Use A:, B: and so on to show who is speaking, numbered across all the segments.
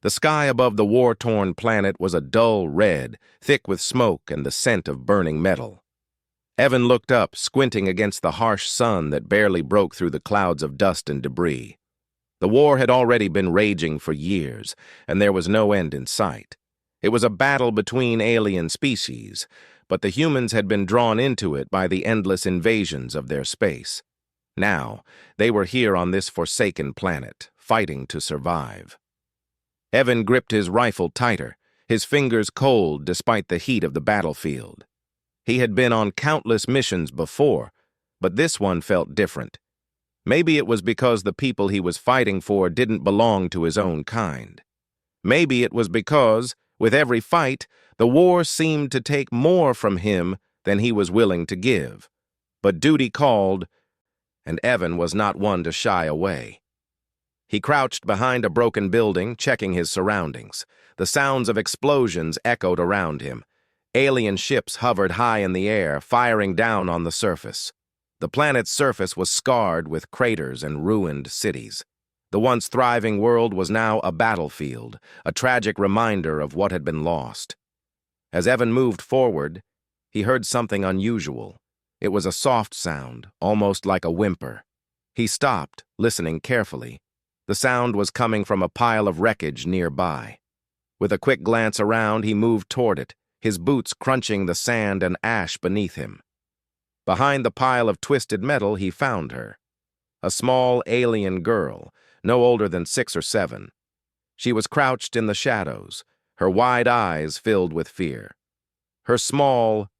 A: The sky above the war-torn planet was a dull red, thick with smoke and the scent of burning metal. Evan looked up, squinting against the harsh sun that barely broke through the clouds of dust and debris. The war had already been raging for years, and there was no end in sight. It was a battle between alien species, but the humans had been drawn into it by the endless invasions of their space. Now, they were here on this forsaken planet, fighting to survive. Evan gripped his rifle tighter, his fingers cold despite the heat of the battlefield. He had been on countless missions before, but this one felt different. Maybe it was because the people he was fighting for didn't belong to his own kind. Maybe it was because, with every fight, the war seemed to take more from him than he was willing to give. But duty called, and Evan was not one to shy away. He crouched behind a broken building, checking his surroundings. The sounds of explosions echoed around him. Alien ships hovered high in the air, firing down on the surface. The planet's surface was scarred with craters and ruined cities. The once thriving world was now a battlefield, a tragic reminder of what had been lost. As Evan moved forward, he heard something unusual. It was a soft sound, almost like a whimper. He stopped, listening carefully. The sound was coming from a pile of wreckage nearby. With a quick glance around, he moved toward it, his boots crunching the sand and ash beneath him. Behind the pile of twisted metal, he found her. A small alien girl, no older than 6 or 7. She was crouched in the shadows, her wide eyes filled with fear. Her small,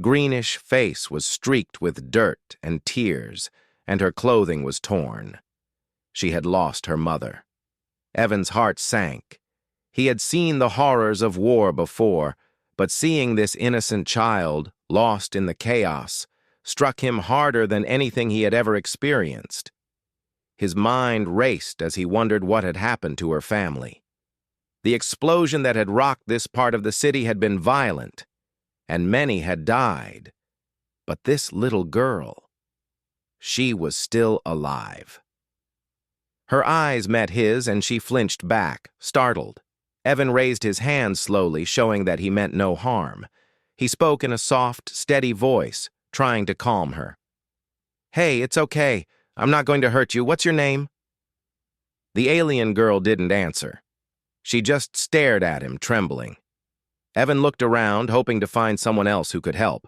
A: greenish face was streaked with dirt and tears, and her clothing was torn. She had lost her mother. Evan's heart sank. He had seen the horrors of war before, but seeing this innocent child, lost in the chaos, struck him harder than anything he had ever experienced. His mind raced as he wondered what had happened to her family. The explosion that had rocked this part of the city had been violent, and many had died. But this little girl, she was still alive. Her eyes met his, and she flinched back, startled. Evan raised his hand slowly, showing that he meant no harm. He spoke in a soft, steady voice, trying to calm her. "Hey, it's okay. I'm not going to hurt you. What's your name?" The alien girl didn't answer. She just stared at him, trembling. Evan looked around, hoping to find someone else who could help.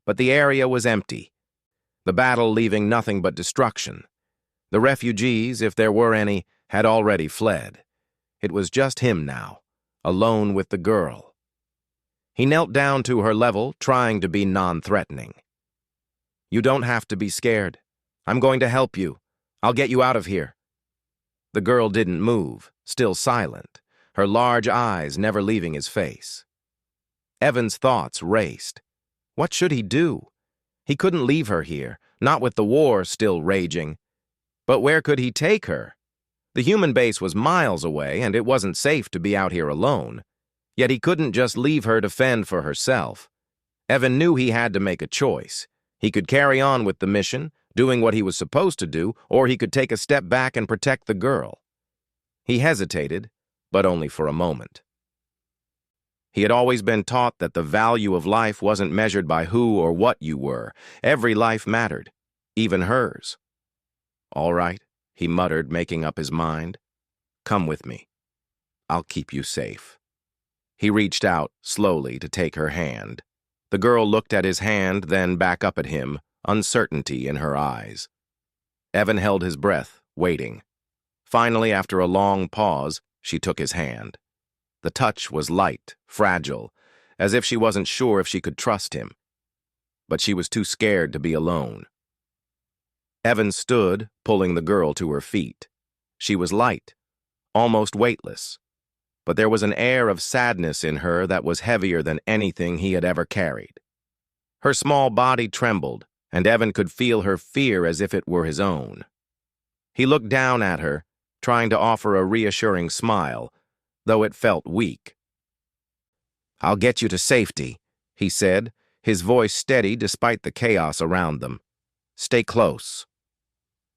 A: But the area was empty, the battle leaving nothing but destruction. The refugees, if there were any, had already fled. It was just him now, alone with the girl. He knelt down to her level, trying to be non-threatening. "You don't have to be scared. I'm going to help you. I'll get you out of here." The girl didn't move, still silent, her large eyes never leaving his face. Evan's thoughts raced. What should he do? He couldn't leave her here, not with the war still raging. But where could he take her? The human base was miles away, and it wasn't safe to be out here alone. Yet he couldn't just leave her to fend for herself. Evan knew he had to make a choice. He could carry on with the mission, doing what he was supposed to do, or he could take a step back and protect the girl. He hesitated, but only for a moment. He had always been taught that the value of life wasn't measured by who or what you were. Every life mattered, even hers. "All right," he muttered, making up his mind. "Come with me. I'll keep you safe." He reached out, slowly, to take her hand. The girl looked at his hand, then back up at him, uncertainty in her eyes. Evan held his breath, waiting. Finally, after a long pause, she took his hand. The touch was light, fragile, as if she wasn't sure if she could trust him. But she was too scared to be alone. Evan stood, pulling the girl to her feet. She was light, almost weightless, but there was an air of sadness in her that was heavier than anything he had ever carried. Her small body trembled, and Evan could feel her fear as if it were his own. He looked down at her, trying to offer a reassuring smile, though it felt weak. "I'll get you to safety," he said, his voice steady despite the chaos around them. "Stay close."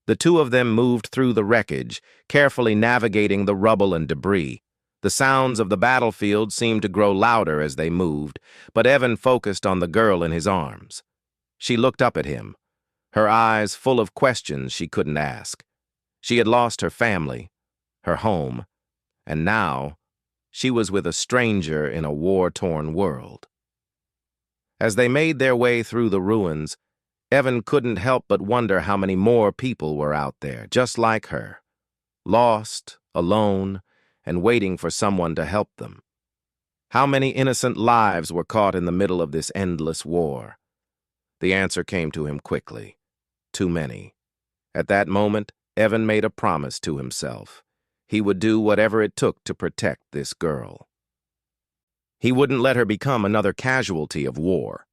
A: The two of them moved through the wreckage, carefully navigating the rubble and debris. The sounds of the battlefield seemed to grow louder as they moved, but Evan focused on the girl in his arms. She looked up at him, her eyes full of questions she couldn't ask. She had lost her family, her home, and now she was with a stranger in a war-torn world. As they made their way through the ruins, Evan couldn't help but wonder how many more people were out there, just like her, lost, alone, and waiting for someone to help them. How many innocent lives were caught in the middle of this endless war? The answer came to him quickly. Too many. At that moment, Evan made a promise to himself. He would do whatever it took to protect this girl. He wouldn't let her become another casualty of war.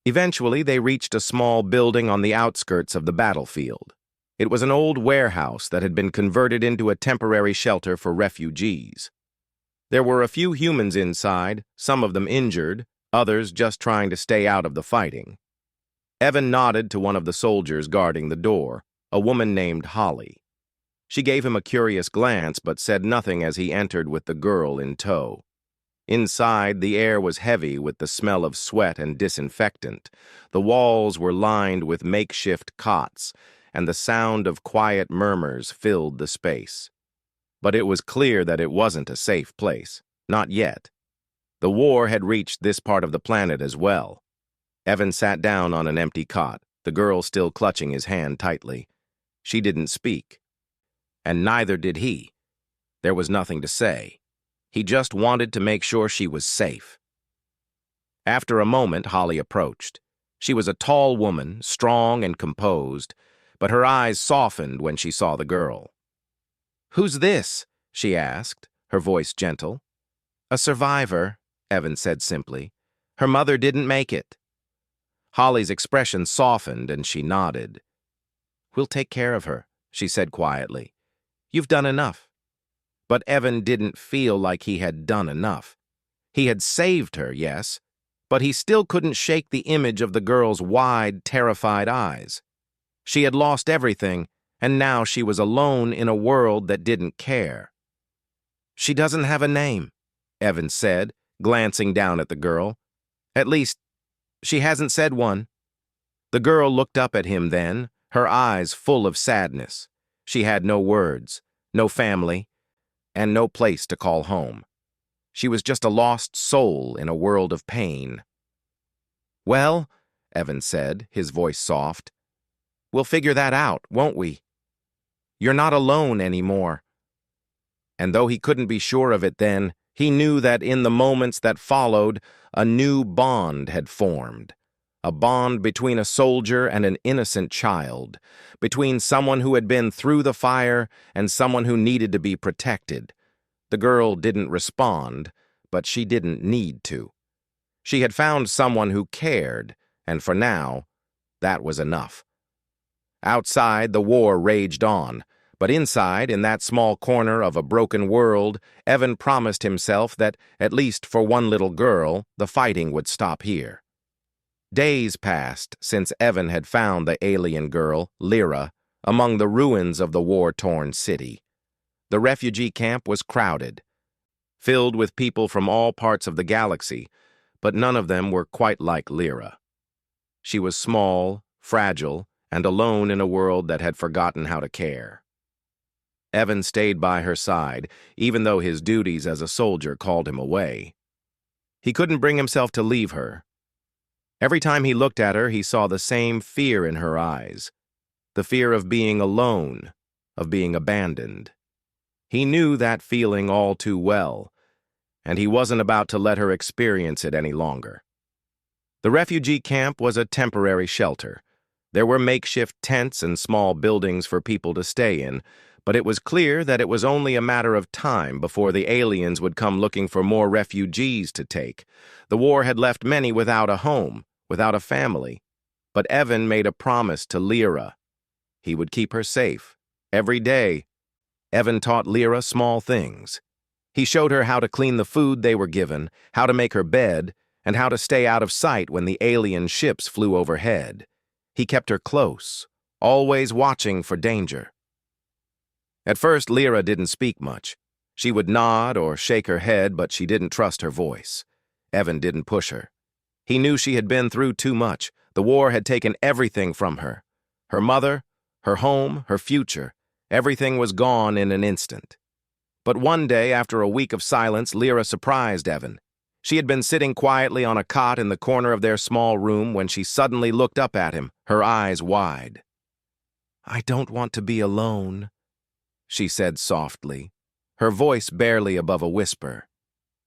A: Eventually, they reached a small building on the outskirts of the battlefield. It was an old warehouse that had been converted into a temporary shelter for refugees. There were a few humans inside, some of them injured, others just trying to stay out of the fighting. Evan nodded to one of the soldiers guarding the door, a woman named Holly. She gave him a curious glance but said nothing as he entered with the girl in tow. Inside, the air was heavy with the smell of sweat and disinfectant. The walls were lined with makeshift cots, and the sound of quiet murmurs filled the space. But it was clear that it wasn't a safe place. Not yet. The war had reached this part of the planet as well. Evan sat down on an empty cot, the girl still clutching his hand tightly. She didn't speak. And neither did he. There was nothing to say. He just wanted to make sure she was safe. After a moment, Holly approached. She was a tall woman, strong and composed, but her eyes softened when she saw the girl. "Who's this?" she asked, her voice gentle. "A survivor," Evan said simply. "Her mother didn't make it." Holly's expression softened and she nodded. "We'll take care of her," she said quietly. "You've done enough." But Evan didn't feel like he had done enough. He had saved her, yes, but he still couldn't shake the image of the girl's wide, terrified eyes. She had lost everything, and now she was alone in a world that didn't care. "She doesn't have a name," Evan said, glancing down at the girl. "At least, she hasn't said one." The girl looked up at him then, her eyes full of sadness. She had no words, no family, and no place to call home. She was just a lost soul in a world of pain. "Well," Evan said, his voice soft, "we'll figure that out, won't we? You're not alone anymore." And though he couldn't be sure of it then, he knew that in the moments that followed, a new bond had formed. A bond between a soldier and an innocent child, between someone who had been through the fire and someone who needed to be protected. The girl didn't respond, but she didn't need to. She had found someone who cared, and for now, that was enough. Outside, the war raged on, but inside, in that small corner of a broken world, Evan promised himself that, at least for one little girl, the fighting would stop here. Days passed since Evan had found the alien girl, Lyra, among the ruins of the war-torn city. The refugee camp was crowded, filled with people from all parts of the galaxy, but none of them were quite like Lyra. She was small, fragile, and alone in a world that had forgotten how to care. Evan stayed by her side, even though his duties as a soldier called him away. He couldn't bring himself to leave her. Every time he looked at her, he saw the same fear in her eyes, the fear of being alone, of being abandoned. He knew that feeling all too well, and he wasn't about to let her experience it any longer. The refugee camp was a temporary shelter. There were makeshift tents and small buildings for people to stay in, but it was clear that it was only a matter of time before the aliens would come looking for more refugees to take. The war had left many without a home, without a family. But Evan made a promise to Lyra. He would keep her safe. Every day, Evan taught Lyra small things. He showed her how to clean the food they were given, how to make her bed, and how to stay out of sight when the alien ships flew overhead. He kept her close, always watching for danger. At first, Lyra didn't speak much. She would nod or shake her head, but she didn't trust her voice. Evan didn't push her. He knew she had been through too much. The war had taken everything from her. Her mother, her home, her future. Everything was gone in an instant. But one day, after a week of silence, Lyra surprised Evan. She had been sitting quietly on a cot in the corner of their small room when she suddenly looked up at him, her eyes wide. "I don't want to be alone," she said softly, her voice barely above a whisper.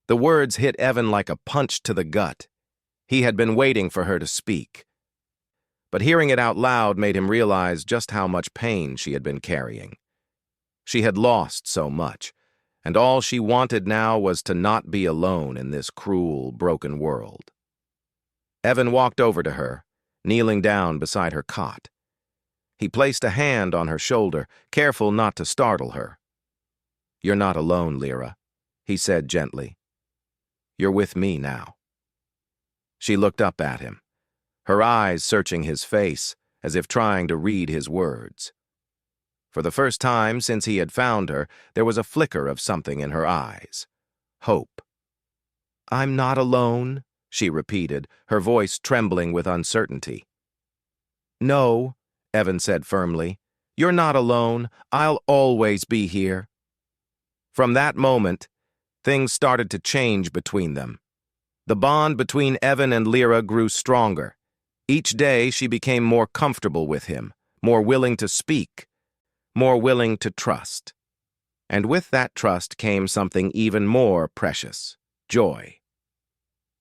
A: The words hit Evan like a punch to the gut. He had been waiting for her to speak. But hearing it out loud made him realize just how much pain she had been carrying. She had lost so much, and all she wanted now was to not be alone in this cruel, broken world. Evan walked over to her, kneeling down beside her cot. He placed a hand on her shoulder, careful not to startle her. "You're not alone, Lyra," he said gently. "You're with me now." She looked up at him, her eyes searching his face, as if trying to read his words. For the first time since he had found her, there was a flicker of something in her eyes. Hope. "I'm not alone," she repeated, her voice trembling with uncertainty. "No," Evan said firmly. "You're not alone. I'll always be here." From that moment, things started to change between them. The bond between Evan and Lyra grew stronger. Each day she became more comfortable with him, more willing to speak, more willing to trust. And with that trust came something even more precious: joy.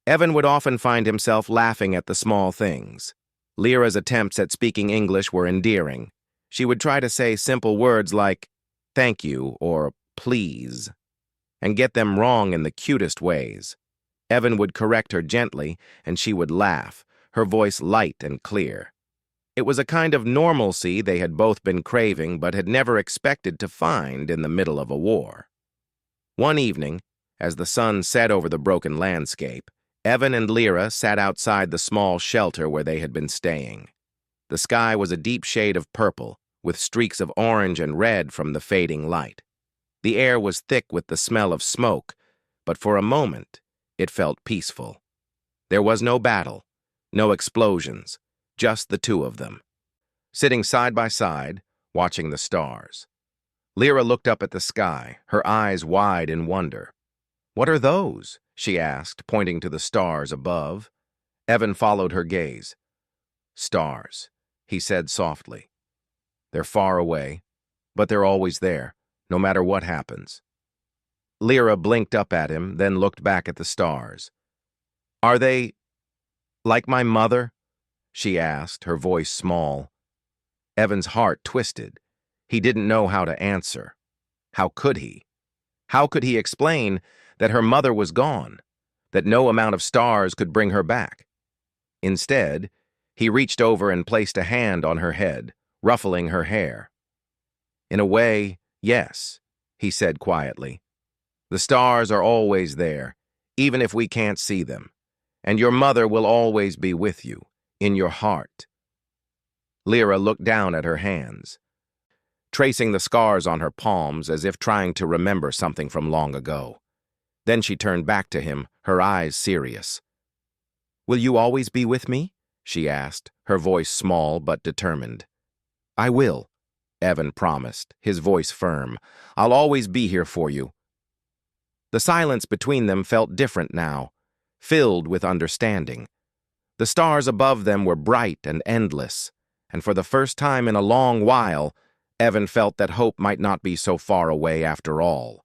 A: Evan would often find himself laughing at the small things. Lyra's attempts at speaking English were endearing. She would try to say simple words like "thank you" or "please," and get them wrong in the cutest ways. Evan would correct her gently, and she would laugh, her voice light and clear. It was a kind of normalcy they had both been craving but had never expected to find in the middle of a war. One evening, as the sun set over the broken landscape, Evan and Lyra sat outside the small shelter where they had been staying. The sky was a deep shade of purple, with streaks of orange and red from the fading light. The air was thick with the smell of smoke, but for a moment it felt peaceful. There was no battle, no explosions, just the two of them, sitting side by side, watching the stars. Lyra looked up at the sky, her eyes wide in wonder. "What are those?" she asked, pointing to the stars above. Evan followed her gaze. "Stars," he said softly. "They're far away, but they're always there, no matter what happens." Lyra blinked up at him, then looked back at the stars. "Are they like my mother?" she asked, her voice small. Evan's heart twisted. He didn't know how to answer. How could he? How could he explain that her mother was gone, that no amount of stars could bring her back? Instead, he reached over and placed a hand on her head, ruffling her hair. "In a way, yes," he said quietly. "The stars are always there, even if we can't see them, and your mother will always be with you, in your heart." Lyra looked down at her hands, tracing the scars on her palms as if trying to remember something from long ago. Then she turned back to him, her eyes serious. "Will you always be with me?" she asked, her voice small but determined. "I will," Evan promised, his voice firm. "I'll always be here for you." The silence between them felt different now, filled with understanding. The stars above them were bright and endless, and for the first time in a long while, Evan felt that hope might not be so far away after all.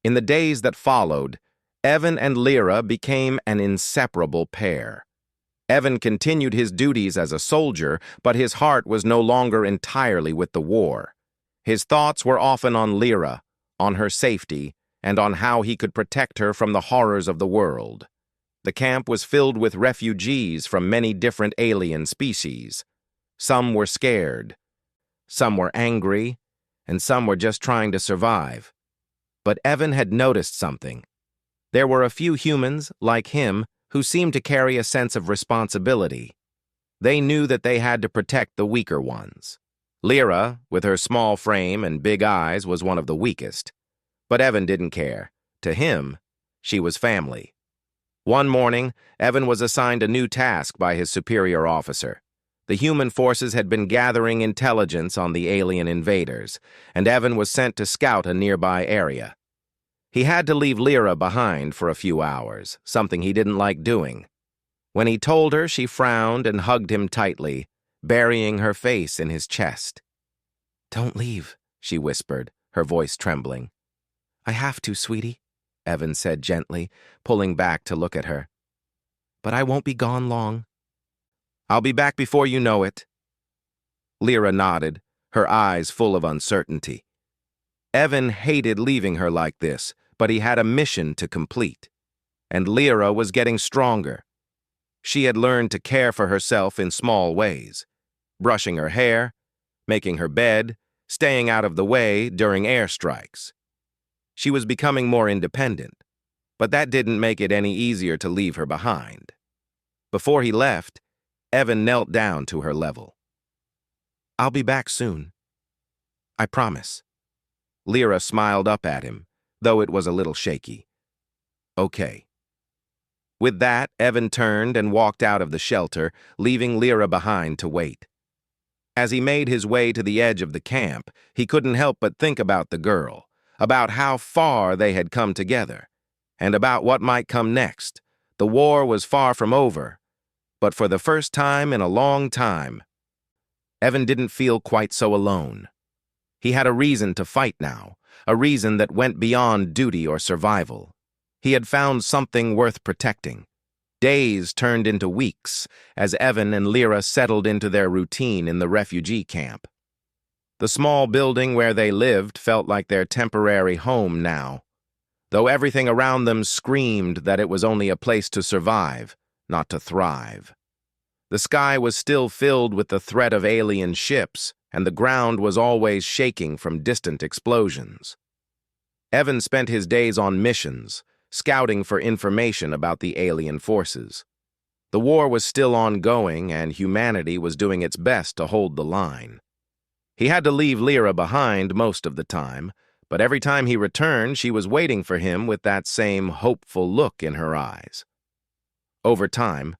A: In the days that followed, Evan and Lyra became an inseparable pair. Evan continued his duties as a soldier, but his heart was no longer entirely with the war. His thoughts were often on Lyra, on her safety, and on how he could protect her from the horrors of the world. The camp was filled with refugees from many different alien species. Some were scared, some were angry, and some were just trying to survive. But Evan had noticed something. There were a few humans, like him, who seemed to carry a sense of responsibility. They knew that they had to protect the weaker ones. Lyra, with her small frame and big eyes, was one of the weakest. But Evan didn't care. To him, she was family. One morning, Evan was assigned a new task by his superior officer. The human forces had been gathering intelligence on the alien invaders, and Evan was sent to scout a nearby area. He had to leave Lyra behind for a few hours, something he didn't like doing. When he told her, she frowned and hugged him tightly, burying her face in his chest. "Don't leave," she whispered, her voice trembling. "I have to, sweetie," Evan said gently, pulling back to look at her. "But I won't be gone long." "I'll be back before you know it." Lyra nodded, her eyes full of uncertainty. Evan hated leaving her like this, but he had a mission to complete. And Lyra was getting stronger. She had learned to care for herself in small ways, brushing her hair, making her bed, staying out of the way during airstrikes. She was becoming more independent, but that didn't make it any easier to leave her behind. Before he left, Evan knelt down to her level. "I'll be back soon. I promise." Lyra smiled up at him, though it was a little shaky. "Okay." With that, Evan turned and walked out of the shelter, leaving Lyra behind to wait. As he made his way to the edge of the camp, he couldn't help but think about the girl, about how far they had come together, and about what might come next. The war was far from over, but for the first time in a long time, Evan didn't feel quite so alone. He had a reason to fight now, a reason that went beyond duty or survival. He had found something worth protecting. Days turned into weeks as Evan and Lyra settled into their routine in the refugee camp. The small building where they lived felt like their temporary home now, though everything around them screamed that it was only a place to survive, not to thrive. The sky was still filled with the threat of alien ships, and the ground was always shaking from distant explosions. Evan spent his days on missions, scouting for information about the alien forces. The war was still ongoing, and humanity was doing its best to hold the line. He had to leave Lyra behind most of the time, but every time he returned, she was waiting for him with that same hopeful look in her eyes. Over time,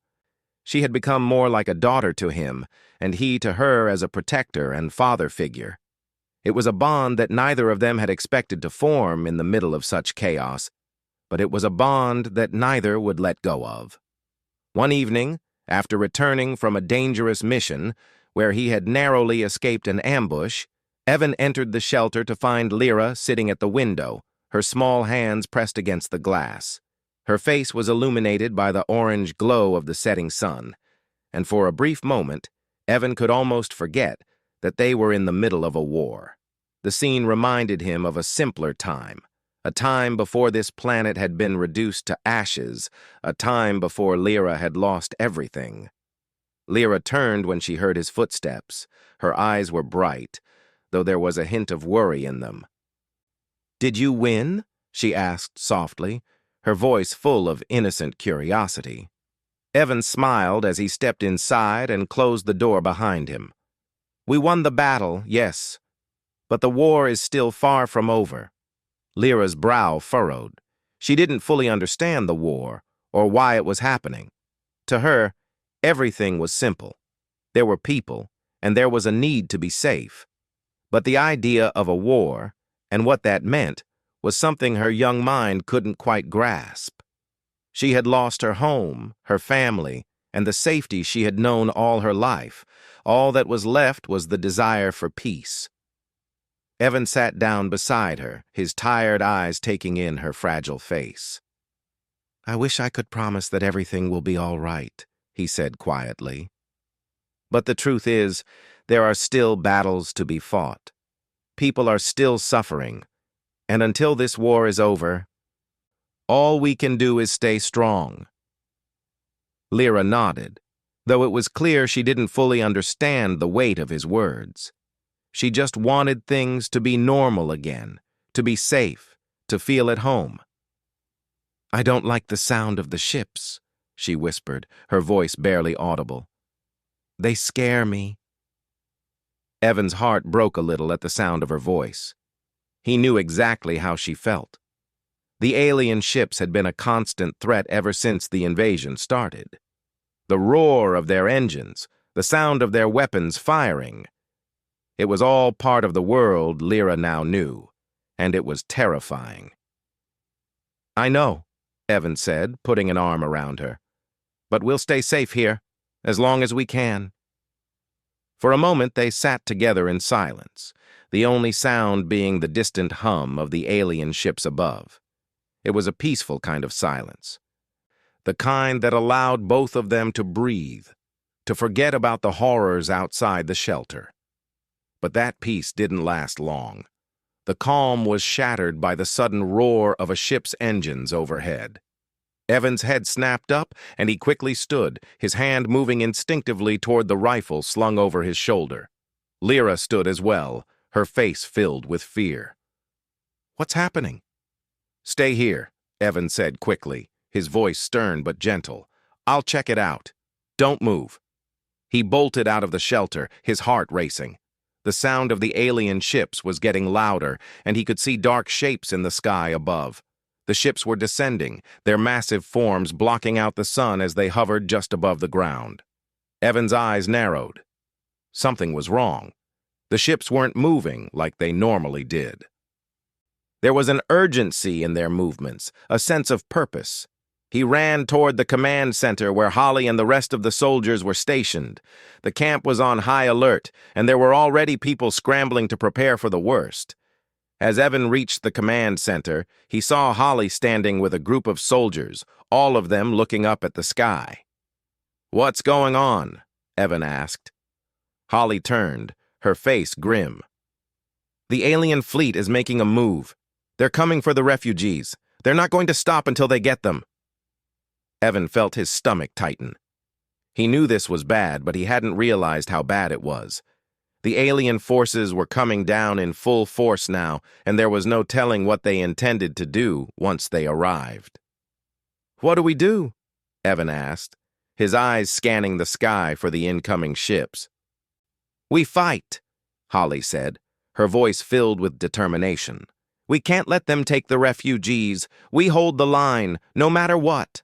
A: she had become more like a daughter to him, and he to her as a protector and father figure. It was a bond that neither of them had expected to form in the middle of such chaos, but it was a bond that neither would let go of. One evening, after returning from a dangerous mission where he had narrowly escaped an ambush, Evan entered the shelter to find Lyra sitting at the window, her small hands pressed against the glass. Her face was illuminated by the orange glow of the setting sun, and for a brief moment, Evan could almost forget that they were in the middle of a war. The scene reminded him of a simpler time, a time before this planet had been reduced to ashes, a time before Lyra had lost everything. Lyra turned when she heard his footsteps. Her eyes were bright, though there was a hint of worry in them. "Did you win?" she asked softly, her voice full of innocent curiosity. Evan smiled as he stepped inside and closed the door behind him. "We won the battle, yes, but the war is still far from over." Lyra's brow furrowed. She didn't fully understand the war or why it was happening. To her, everything was simple. There were people, and there was a need to be safe. But the idea of a war, and what that meant, was something her young mind couldn't quite grasp. She had lost her home, her family, and the safety she had known all her life. All that was left was the desire for peace. Evan sat down beside her, his tired eyes taking in her fragile face. "I wish I could promise that everything will be all right," he said quietly. "But the truth is, there are still battles to be fought. People are still suffering, and until this war is over, all we can do is stay strong." Lyra nodded, though it was clear she didn't fully understand the weight of his words. She just wanted things to be normal again, to be safe, to feel at home. "I don't like the sound of the ships," she whispered, her voice barely audible. "They scare me." Evan's heart broke a little at the sound of her voice. He knew exactly how she felt. The alien ships had been a constant threat ever since the invasion started. The roar of their engines, the sound of their weapons firing. It was all part of the world Lyra now knew, and it was terrifying. "I know," Evan said, putting an arm around her. "But we'll stay safe here, as long as we can." For a moment they sat together in silence, the only sound being the distant hum of the alien ships above. It was a peaceful kind of silence, the kind that allowed both of them to breathe, to forget about the horrors outside the shelter. But that peace didn't last long. The calm was shattered by the sudden roar of a ship's engines overhead. Evan's head snapped up, and he quickly stood, his hand moving instinctively toward the rifle slung over his shoulder. Lyra stood as well, her face filled with fear. "What's happening?" "Stay here," Evan said quickly, his voice stern but gentle. "I'll check it out. Don't move." He bolted out of the shelter, his heart racing. The sound of the alien ships was getting louder, and he could see dark shapes in the sky above. The ships were descending, their massive forms blocking out the sun as they hovered just above the ground. Evan's eyes narrowed. Something was wrong. The ships weren't moving like they normally did. There was an urgency in their movements, a sense of purpose. He ran toward the command center where Holly and the rest of the soldiers were stationed. The camp was on high alert, and there were already people scrambling to prepare for the worst. As Evan reached the command center, he saw Holly standing with a group of soldiers, all of them looking up at the sky. "What's going on?" Evan asked. Holly turned, her face grim. "The alien fleet is making a move. They're coming for the refugees. They're not going to stop until they get them." Evan felt his stomach tighten. He knew this was bad, but he hadn't realized how bad it was. The alien forces were coming down in full force now, and there was no telling what they intended to do once they arrived. "What do we do?" Evan asked, his eyes scanning the sky for the incoming ships. "We fight," Holly said, her voice filled with determination. "We can't let them take the refugees. We hold the line, no matter what."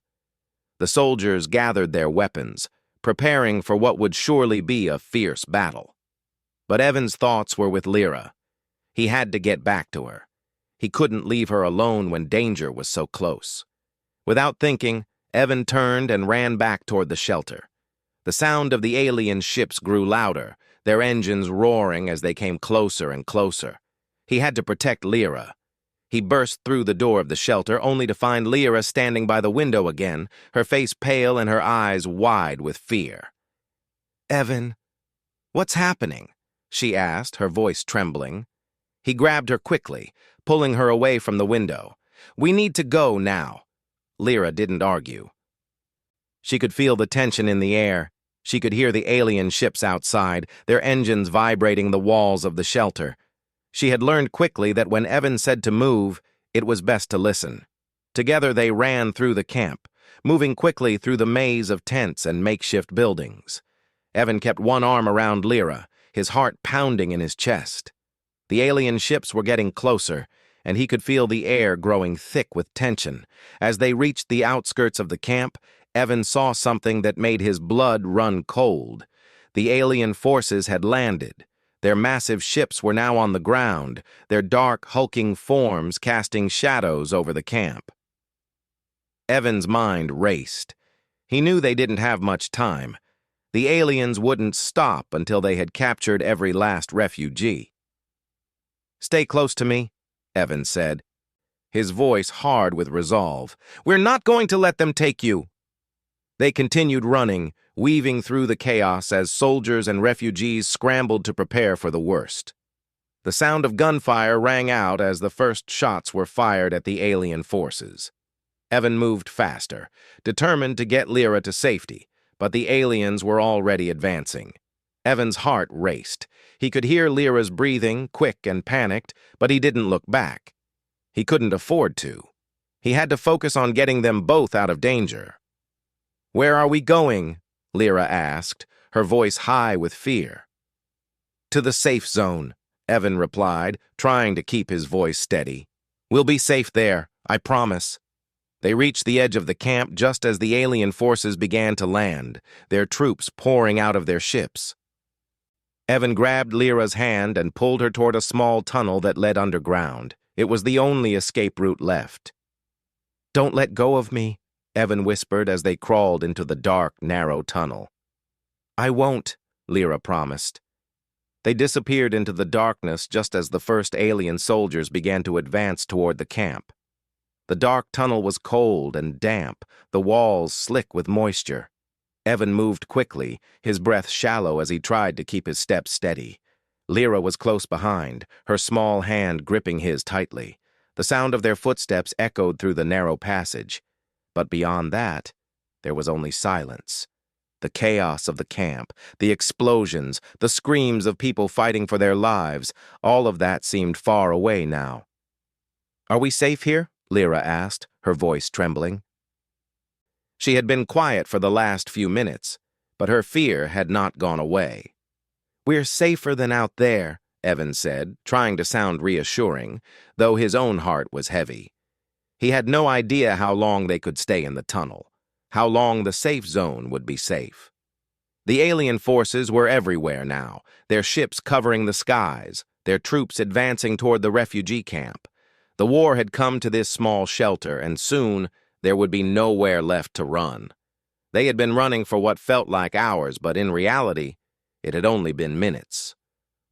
A: The soldiers gathered their weapons, preparing for what would surely be a fierce battle. But Evan's thoughts were with Lyra. He had to get back to her. He couldn't leave her alone when danger was so close. Without thinking, Evan turned and ran back toward the shelter. The sound of the alien ships grew louder, their engines roaring as they came closer and closer. He had to protect Lyra. He burst through the door of the shelter, only to find Lyra standing by the window again, her face pale and her eyes wide with fear. "Evan, what's happening?" she asked, her voice trembling. He grabbed her quickly, pulling her away from the window. "We need to go now." Lyra didn't argue. She could feel the tension in the air. She could hear the alien ships outside, their engines vibrating the walls of the shelter. She had learned quickly that when Evan said to move, it was best to listen. Together they ran through the camp, moving quickly through the maze of tents and makeshift buildings. Evan kept one arm around Lyra, his heart pounding in his chest. The alien ships were getting closer, and he could feel the air growing thick with tension. As they reached the outskirts of the camp, Evan saw something that made his blood run cold. The alien forces had landed. Their massive ships were now on the ground, their dark, hulking forms casting shadows over the camp. Evan's mind raced. He knew they didn't have much time. The aliens wouldn't stop until they had captured every last refugee. "Stay close to me," Evan said, his voice hard with resolve. "We're not going to let them take you." They continued running, weaving through the chaos as soldiers and refugees scrambled to prepare for the worst. The sound of gunfire rang out as the first shots were fired at the alien forces. Evan moved faster, determined to get Lyra to safety, but the aliens were already advancing. Evan's heart raced. He could hear Lyra's breathing, quick and panicked, but he didn't look back. He couldn't afford to. He had to focus on getting them both out of danger. "Where are we going?" Lyra asked, her voice high with fear. "To the safe zone," Evan replied, trying to keep his voice steady. "We'll be safe there, I promise." They reached the edge of the camp just as the alien forces began to land, their troops pouring out of their ships. Evan grabbed Lyra's hand and pulled her toward a small tunnel that led underground. It was the only escape route left. "Don't let go of me," Evan whispered as they crawled into the dark, narrow tunnel. "I won't," Lyra promised. They disappeared into the darkness just as the first alien soldiers began to advance toward the camp. The dark tunnel was cold and damp, the walls slick with moisture. Evan moved quickly, his breath shallow as he tried to keep his steps steady. Lyra was close behind, her small hand gripping his tightly. The sound of their footsteps echoed through the narrow passage. But beyond that, there was only silence. The chaos of the camp, the explosions, the screams of people fighting for their lives, all of that seemed far away now. "Are we safe here?" Lyra asked, her voice trembling. She had been quiet for the last few minutes, but her fear had not gone away. "We're safer than out there," Evan said, trying to sound reassuring, though his own heart was heavy. He had no idea how long they could stay in the tunnel, how long the safe zone would be safe. The alien forces were everywhere now, their ships covering the skies, their troops advancing toward the refugee camp. The war had come to this small shelter, and soon there would be nowhere left to run. They had been running for what felt like hours, but in reality, it had only been minutes.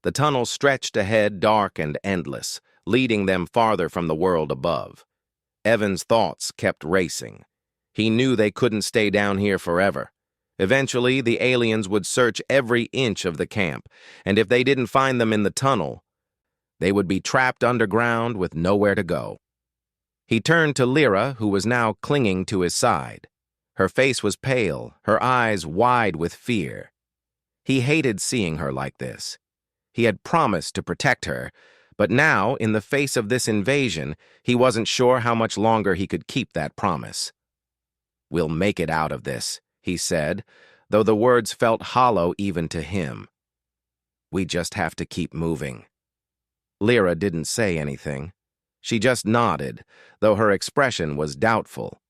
A: The tunnel stretched ahead dark and endless, leading them farther from the world above. Evan's thoughts kept racing. He knew they couldn't stay down here forever. Eventually, the aliens would search every inch of the camp, and if they didn't find them in the tunnel, they would be trapped underground with nowhere to go. He turned to Lyra, who was now clinging to his side. Her face was pale, her eyes wide with fear. He hated seeing her like this. He had promised to protect her, but now, in the face of this invasion, he wasn't sure how much longer he could keep that promise. "We'll make it out of this," he said, though the words felt hollow even to him. "We just have to keep moving." Lyra didn't say anything. She just nodded, though her expression was doubtful.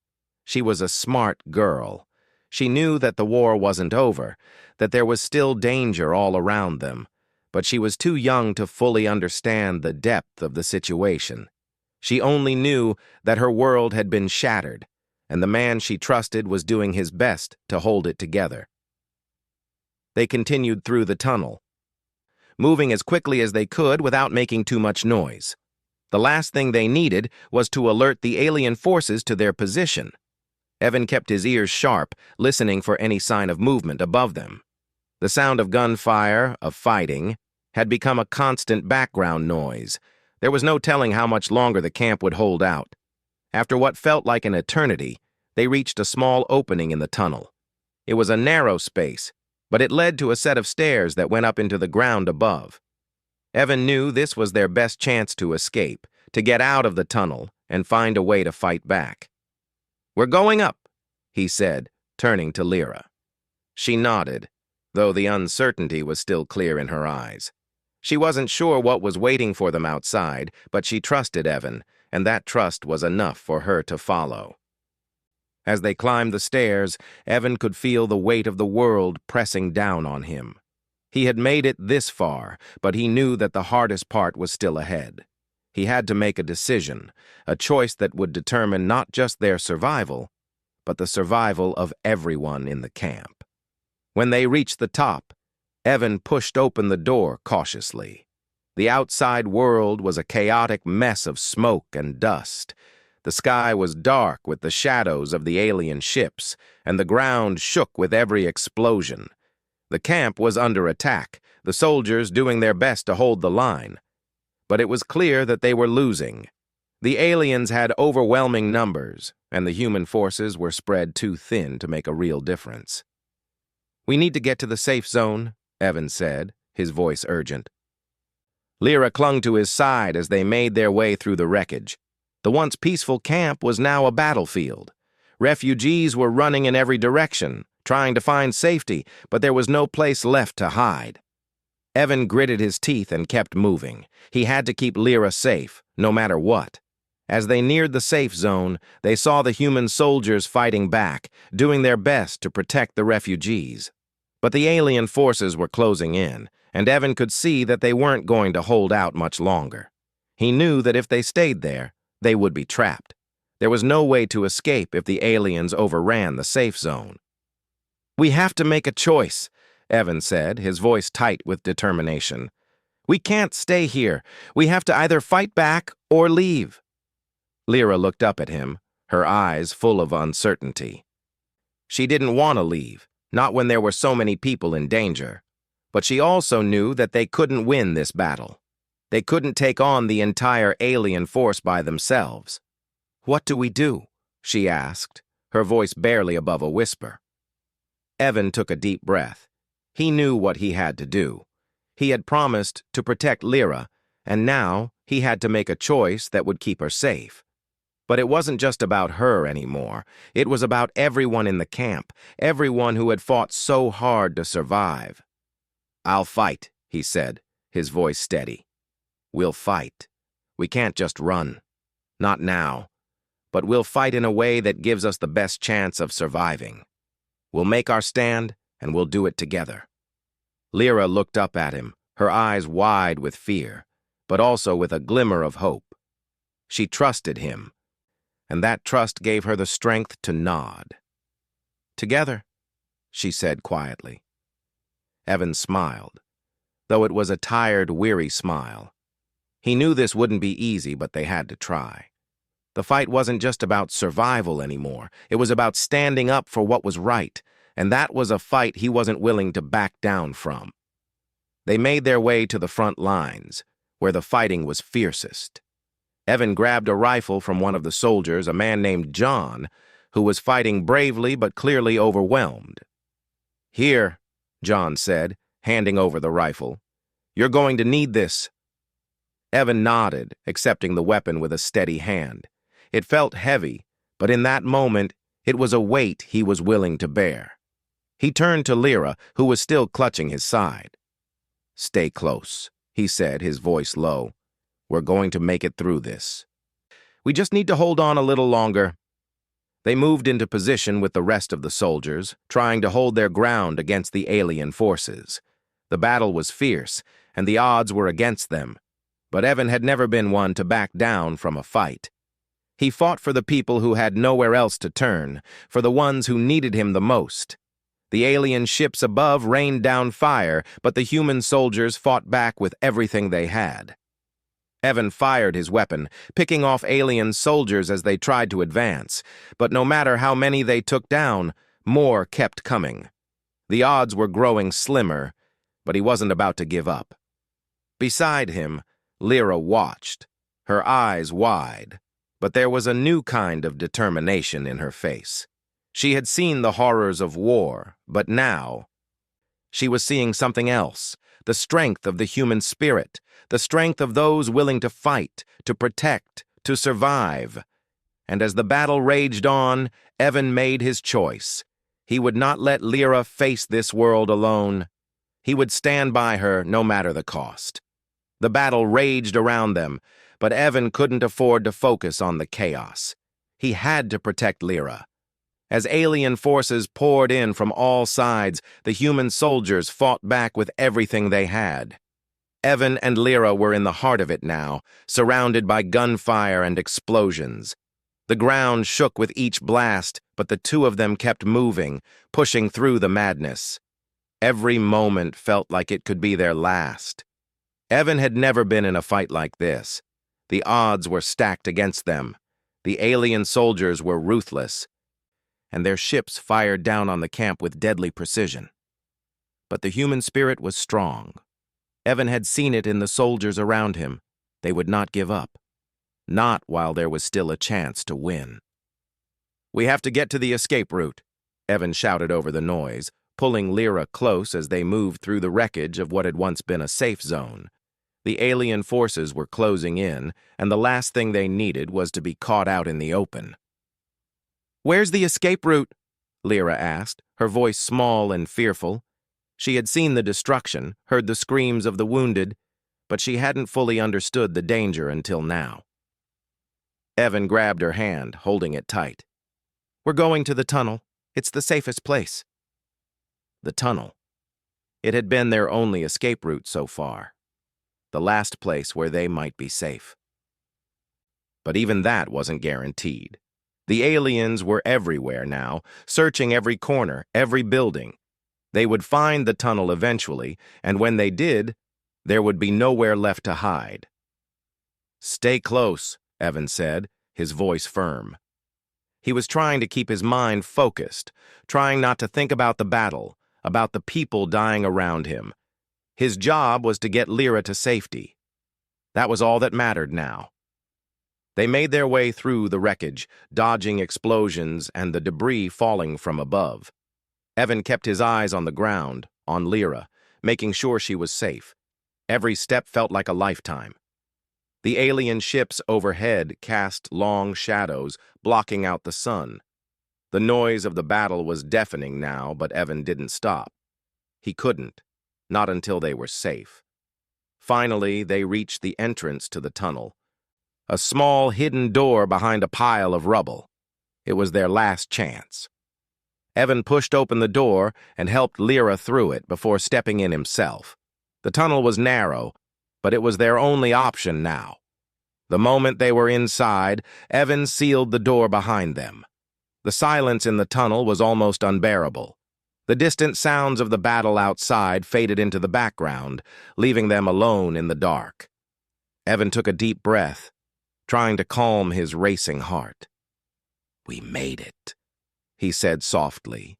A: She was a smart girl. She knew that the war wasn't over, that there was still danger all around them, but she was too young to fully understand the depth of the situation. She only knew that her world had been shattered, and the man she trusted was doing his best to hold it together. They continued through the tunnel, moving as quickly as they could without making too much noise. The last thing they needed was to alert the alien forces to their position. Evan kept his ears sharp, listening for any sign of movement above them. The sound of gunfire, of fighting, had become a constant background noise. There was no telling how much longer the camp would hold out. After what felt like an eternity, they reached a small opening in the tunnel. It was a narrow space, but it led to a set of stairs that went up into the ground above. Evan knew this was their best chance to escape, to get out of the tunnel and find a way to fight back. "We're going up," he said, turning to Lyra. She nodded, though the uncertainty was still clear in her eyes. She wasn't sure what was waiting for them outside, but she trusted Evan, and that trust was enough for her to follow. As they climbed the stairs, Evan could feel the weight of the world pressing down on him. He had made it this far, but he knew that the hardest part was still ahead. He had to make a decision, a choice that would determine not just their survival, but the survival of everyone in the camp. When they reached the top, Evan pushed open the door cautiously. The outside world was a chaotic mess of smoke and dust. The sky was dark with the shadows of the alien ships, and the ground shook with every explosion. The camp was under attack, the soldiers doing their best to hold the line. But it was clear that they were losing. The aliens had overwhelming numbers, and the human forces were spread too thin to make a real difference. "We need to get to the safe zone," Evan said, his voice urgent. Lyra clung to his side as they made their way through the wreckage. The once peaceful camp was now a battlefield. Refugees were running in every direction, trying to find safety, but there was no place left to hide. Evan gritted his teeth and kept moving. He had to keep Lyra safe, no matter what. As they neared the safe zone, they saw the human soldiers fighting back, doing their best to protect the refugees. But the alien forces were closing in, and Evan could see that they weren't going to hold out much longer. He knew that if they stayed there, they would be trapped. There was no way to escape if the aliens overran the safe zone. "We have to make a choice," Evan said, his voice tight with determination. "We can't stay here. We have to either fight back or leave." Lyra looked up at him, her eyes full of uncertainty. She didn't want to leave, not when there were so many people in danger. But she also knew that they couldn't win this battle. They couldn't take on the entire alien force by themselves. "What do we do?" she asked, her voice barely above a whisper. Evan took a deep breath. He knew what he had to do. He had promised to protect Lyra, and now he had to make a choice that would keep her safe. But it wasn't just about her anymore. It was about everyone in the camp, everyone who had fought so hard to survive. "I'll fight," he said, his voice steady. "We'll fight. We can't just run. Not now. But we'll fight in a way that gives us the best chance of surviving. We'll make our stand, and we'll do it together." Lyra looked up at him, her eyes wide with fear, but also with a glimmer of hope. She trusted him, and that trust gave her the strength to nod. "Together," she said quietly. Evan smiled, though it was a tired, weary smile. He knew this wouldn't be easy, but they had to try. The fight wasn't just about survival anymore. It was about standing up for what was right, and that was a fight he wasn't willing to back down from. They made their way to the front lines, where the fighting was fiercest. Evan grabbed a rifle from one of the soldiers, a man named John, who was fighting bravely but clearly overwhelmed. "Here," John said, handing over the rifle. "You're going to need this." Evan nodded, accepting the weapon with a steady hand. It felt heavy, but in that moment, it was a weight he was willing to bear. He turned to Lyra, who was still clutching his side. "Stay close," he said, his voice low. "We're going to make it through this. We just need to hold on a little longer." They moved into position with the rest of the soldiers, trying to hold their ground against the alien forces. The battle was fierce, and the odds were against them. But Evan had never been one to back down from a fight. He fought for the people who had nowhere else to turn, for the ones who needed him the most. The alien ships above rained down fire, but the human soldiers fought back with everything they had. Evan fired his weapon, picking off alien soldiers as they tried to advance, but no matter how many they took down, more kept coming. The odds were growing slimmer, but he wasn't about to give up. Beside him, Lyra watched, her eyes wide, but there was a new kind of determination in her face. She had seen the horrors of war, but now she was seeing something else, the strength of the human spirit, the strength of those willing to fight, to protect, to survive. And as the battle raged on, Evan made his choice. He would not let Lyra face this world alone. He would stand by her no matter the cost. The battle raged around them, but Evan couldn't afford to focus on the chaos. He had to protect Lyra. As alien forces poured in from all sides, the human soldiers fought back with everything they had. Evan and Lyra were in the heart of it now, surrounded by gunfire and explosions. The ground shook with each blast, but the two of them kept moving, pushing through the madness. Every moment felt like it could be their last. Evan had never been in a fight like this. The odds were stacked against them. The alien soldiers were ruthless, and their ships fired down on the camp with deadly precision. But the human spirit was strong. Evan had seen it in the soldiers around him. They would not give up. Not while there was still a chance to win. "We have to get to the escape route," Evan shouted over the noise, pulling Lyra close as they moved through the wreckage of what had once been a safe zone. The alien forces were closing in, and the last thing they needed was to be caught out in the open. "Where's the escape route?" Lyra asked, her voice small and fearful. She had seen the destruction, heard the screams of the wounded, but she hadn't fully understood the danger until now. Evan grabbed her hand, holding it tight. "We're going to the tunnel. It's the safest place." The tunnel. It had been their only escape route so far. The last place where they might be safe. But even that wasn't guaranteed. The aliens were everywhere now, searching every corner, every building. They would find the tunnel eventually, and when they did, there would be nowhere left to hide. "Stay close," Evan said, his voice firm. He was trying to keep his mind focused, trying not to think about the battle, about the people dying around him. His job was to get Lyra to safety. That was all that mattered now. They made their way through the wreckage, dodging explosions and the debris falling from above. Evan kept his eyes on the ground, on Lyra, making sure she was safe. Every step felt like a lifetime. The alien ships overhead cast long shadows, blocking out the sun. The noise of the battle was deafening now, but Evan didn't stop. He couldn't, not until they were safe. Finally, they reached the entrance to the tunnel. A small, hidden door behind a pile of rubble. It was their last chance. Evan pushed open the door and helped Lyra through it before stepping in himself. The tunnel was narrow, but it was their only option now. The moment they were inside, Evan sealed the door behind them. The silence in the tunnel was almost unbearable. The distant sounds of the battle outside faded into the background, leaving them alone in the dark. Evan took a deep breath, trying to calm his racing heart. "We made it," he said softly,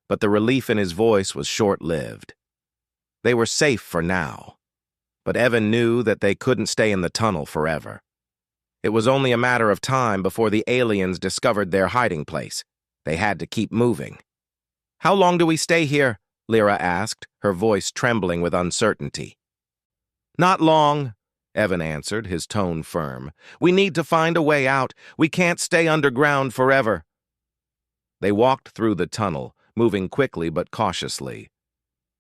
A: but the relief in his voice was short-lived. They were safe for now, but Evan knew that they couldn't stay in the tunnel forever. It was only a matter of time before the aliens discovered their hiding place. They had to keep moving. "How long do we stay here?" Lyra asked, her voice trembling with uncertainty. "Not long," Evan answered, his tone firm. "We need to find a way out. We can't stay underground forever." They walked through the tunnel, moving quickly but cautiously.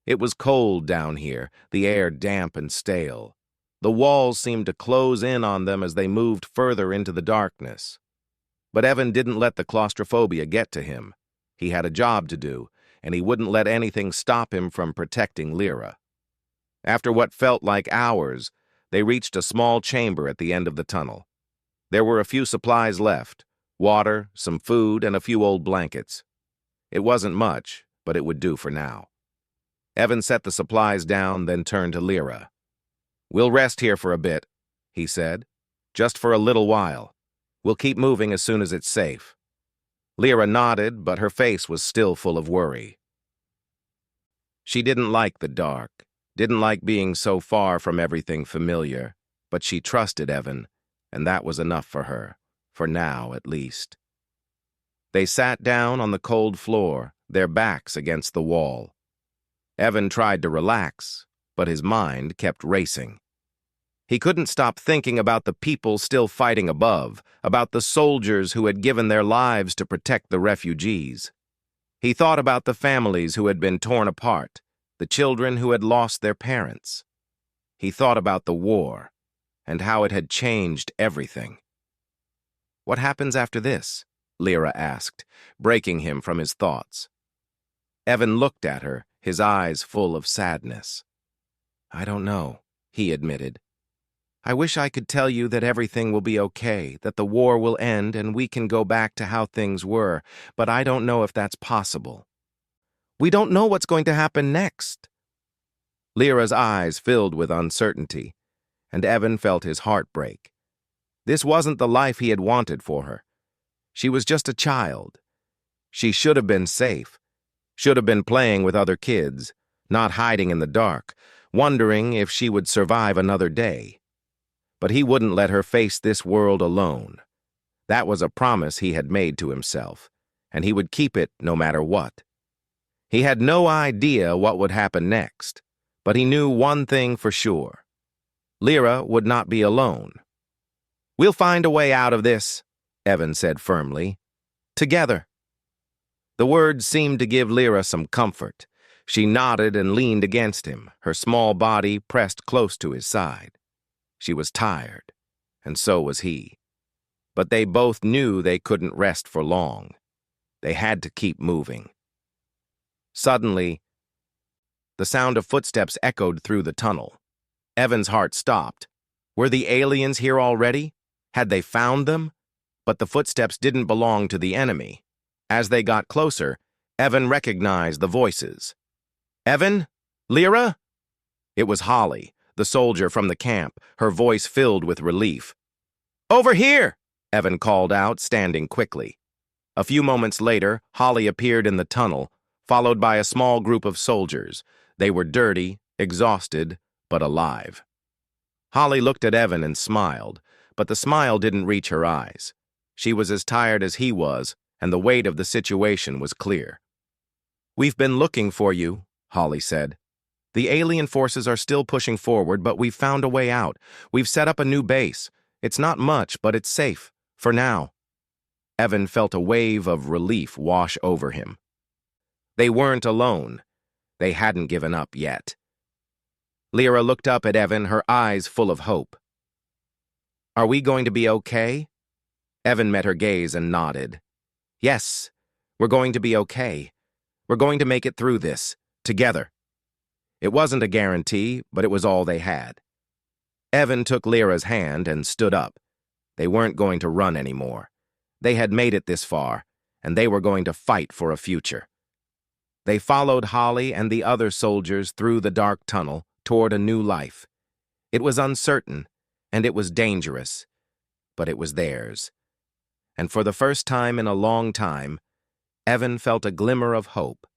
A: It was cold down here, the air damp and stale. The walls seemed to close in on them as they moved further into the darkness. But Evan didn't let the claustrophobia get to him. He had a job to do, and he wouldn't let anything stop him from protecting Lyra. After what felt like hours, they reached a small chamber at the end of the tunnel. There were a few supplies left: water, some food, and a few old blankets. It wasn't much, but it would do for now. Evan set the supplies down, then turned to Lyra. "We'll rest here for a bit," he said. "Just for a little while. We'll keep moving as soon as it's safe." Lyra nodded, but her face was still full of worry. She didn't like the dark, didn't like being so far from everything familiar, but she trusted Evan, and that was enough for her, for now at least. They sat down on the cold floor, their backs against the wall. Evan tried to relax, but his mind kept racing. He couldn't stop thinking about the people still fighting above, about the soldiers who had given their lives to protect the refugees. He thought about the families who had been torn apart, the children who had lost their parents. He thought about the war, and how it had changed everything. "What happens after this?" Lyra asked, breaking him from his thoughts. Evan looked at her, his eyes full of sadness. "I don't know," he admitted. "I wish I could tell you that everything will be okay, that the war will end and we can go back to how things were, but I don't know if that's possible. We don't know what's going to happen next." Lyra's eyes filled with uncertainty, and Evan felt his heart break. This wasn't the life he had wanted for her. She was just a child. She should have been safe, should have been playing with other kids, not hiding in the dark, wondering if she would survive another day. But he wouldn't let her face this world alone. That was a promise he had made to himself, and he would keep it no matter what. He had no idea what would happen next, but he knew one thing for sure. Lyra would not be alone. "We'll find a way out of this," Evan said firmly. "Together." The words seemed to give Lyra some comfort. She nodded and leaned against him, her small body pressed close to his side. She was tired, and so was he. But they both knew they couldn't rest for long. They had to keep moving. Suddenly, the sound of footsteps echoed through the tunnel. Evan's heart stopped. Were the aliens here already? Had they found them? But the footsteps didn't belong to the enemy. As they got closer, Evan recognized the voices. "Evan? Lyra?" It was Holly, the soldier from the camp, her voice filled with relief. "Over here!" Evan called out, standing quickly. A few moments later, Holly appeared in the tunnel, followed by a small group of soldiers. They were dirty, exhausted, but alive. Holly looked at Evan and smiled, but the smile didn't reach her eyes. She was as tired as he was, and the weight of the situation was clear. "We've been looking for you," Holly said. "The alien forces are still pushing forward, but we've found a way out. We've set up a new base. It's not much, but it's safe, for now." Evan felt a wave of relief wash over him. They weren't alone. They hadn't given up yet. Lyra looked up at Evan, her eyes full of hope. "Are we going to be okay?" Evan met her gaze and nodded. "Yes, we're going to be okay. We're going to make it through this, together." It wasn't a guarantee, but it was all they had. Evan took Lyra's hand and stood up. They weren't going to run anymore. They had made it this far, and they were going to fight for a future. They followed Holly and the other soldiers through the dark tunnel toward a new life. It was uncertain, and it was dangerous, but it was theirs. And for the first time in a long time, Evan felt a glimmer of hope.